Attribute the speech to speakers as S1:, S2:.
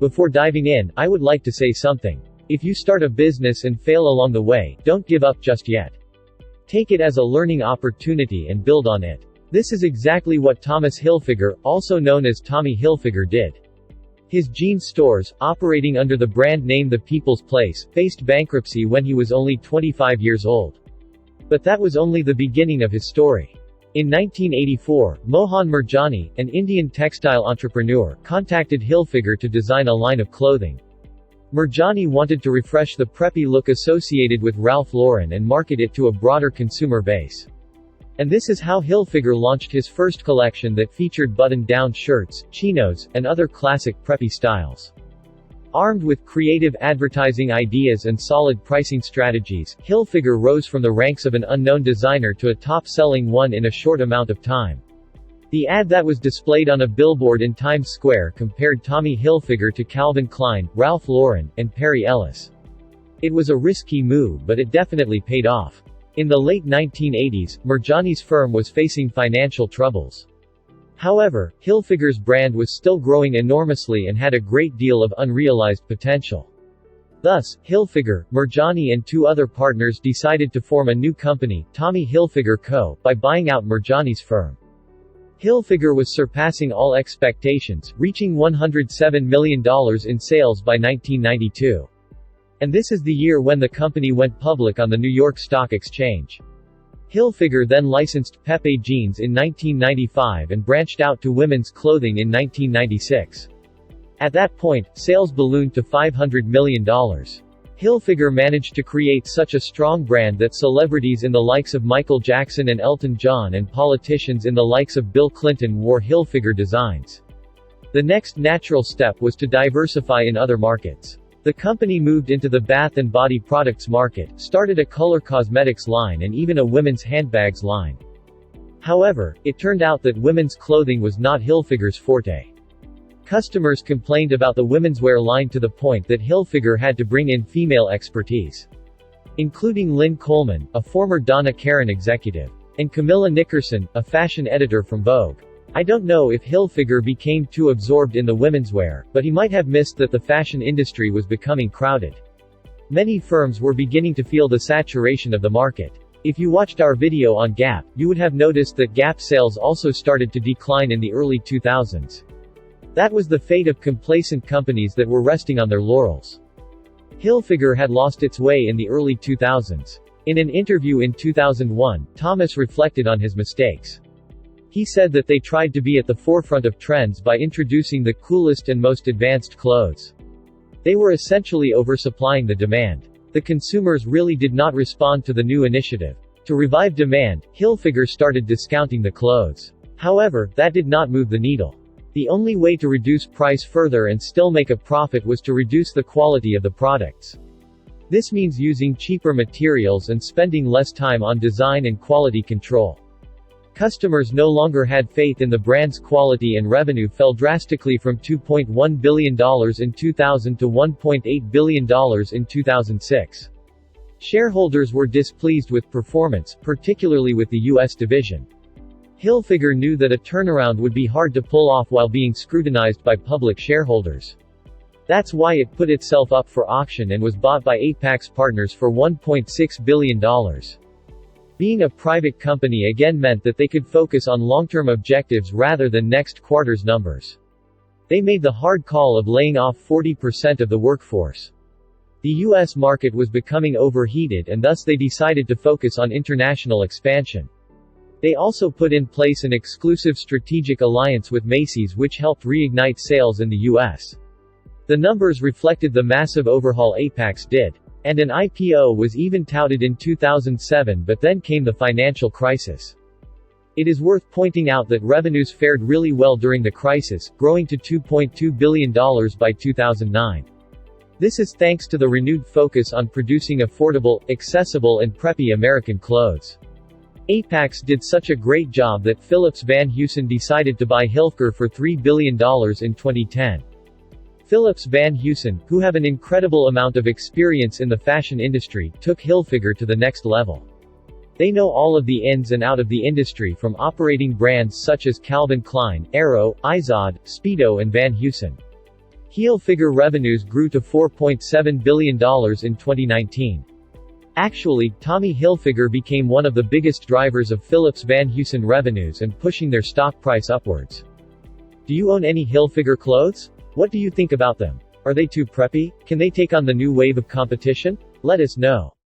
S1: Before diving in, I would like to say something. If you start a business and fail along the way, don't give up just yet. Take it as a learning opportunity and build on it. This is exactly what Thomas Hilfiger, also known as Tommy Hilfiger, did. His jeans stores, operating under the brand name The People's Place, faced bankruptcy when he was only 25 years old. But that was only the beginning of his story. In 1984, Mohan Mirjani, an Indian textile entrepreneur, contacted Hilfiger to design a line of clothing. Mirjani wanted to refresh the preppy look associated with Ralph Lauren and market it to a broader consumer base. And this is how Hilfiger launched his first collection that featured button-down shirts, chinos, and other classic preppy styles. Armed with creative advertising ideas and solid pricing strategies, Hilfiger rose from the ranks of an unknown designer to a top-selling one in a short amount of time. The ad that was displayed on a billboard in Times Square compared Tommy Hilfiger to Calvin Klein, Ralph Lauren, and Perry Ellis. It was a risky move, but it definitely paid off. In the late 1980s, Mirjani's firm was facing financial troubles. However, Hilfiger's brand was still growing enormously and had a great deal of unrealized potential. Thus, Hilfiger, Mirjani and two other partners decided to form a new company, Tommy Hilfiger Co., by buying out Mirjani's firm. Hilfiger was surpassing all expectations, reaching $107 million in sales by 1992. And this is the year when the company went public on the New York Stock Exchange. Hilfiger then licensed Pepe Jeans in 1995 and branched out to women's clothing in 1996. At that point, sales ballooned to $500 million. Hilfiger managed to create such a strong brand that celebrities in the likes of Michael Jackson and Elton John and politicians in the likes of Bill Clinton wore Hilfiger designs. The next natural step was to diversify in other markets. The company moved into the bath and body products market, started a color cosmetics line and even a women's handbags line. However, it turned out that women's clothing was not Hilfiger's forte. Customers complained about the womenswear line to the point that Hilfiger had to bring in female expertise, including Lynn Coleman, a former Donna Karan executive, and Camilla Nickerson, a fashion editor from Vogue. I don't know if Hilfiger became too absorbed in the womenswear, but he might have missed that the fashion industry was becoming crowded. Many firms were beginning to feel the saturation of the market. If you watched our video on Gap, you would have noticed that Gap sales also started to decline in the early 2000s. That was the fate of complacent companies that were resting on their laurels. Hilfiger had lost its way in the early 2000s. In an interview in 2001, Thomas reflected on his mistakes. He said that they tried to be at the forefront of trends by introducing the coolest and most advanced clothes. They were essentially oversupplying the demand. The consumers really did not respond to the new initiative. To revive demand, Hilfiger started discounting the clothes. However, that did not move the needle. The only way to reduce price further and still make a profit was to reduce the quality of the products. This means using cheaper materials and spending less time on design and quality control. Customers no longer had faith in the brand's quality and revenue fell drastically from $2.1 billion in 2000 to $1.8 billion in 2006. Shareholders were displeased with performance, particularly with the U.S. division. Hilfiger knew that a turnaround would be hard to pull off while being scrutinized by public shareholders. That's why it put itself up for auction and was bought by Apex Partners for $1.6 billion. Being a private company again meant that they could focus on long-term objectives rather than next quarter's numbers. They made the hard call of laying off 40% of the workforce. The U.S. market was becoming overheated and thus they decided to focus on international expansion. They also put in place an exclusive strategic alliance with Macy's which helped reignite sales in the U.S. The numbers reflected the massive overhaul Apex did. And an IPO was even touted in 2007, but then came the financial crisis. It is worth pointing out that revenues fared really well during the crisis, growing to $2.2 billion by 2009. This is thanks to the renewed focus on producing affordable, accessible and preppy American clothes. Apex did such a great job that Philips Van Heusen decided to buy Hilfiger for $3 billion in 2010. Philips Van Heusen, who have an incredible amount of experience in the fashion industry, took Hilfiger to the next level. They know all of the ins and out of the industry from operating brands such as Calvin Klein, Aero, Izod, Speedo and Van Heusen. Hilfiger revenues grew to $4.7 billion in 2019. Actually, Tommy Hilfiger became one of the biggest drivers of Philips Van Heusen revenues and pushing their stock price upwards. Do you own any Hilfiger clothes? What do you think about them? Are they too preppy? Can they take on the new wave of competition? Let us know.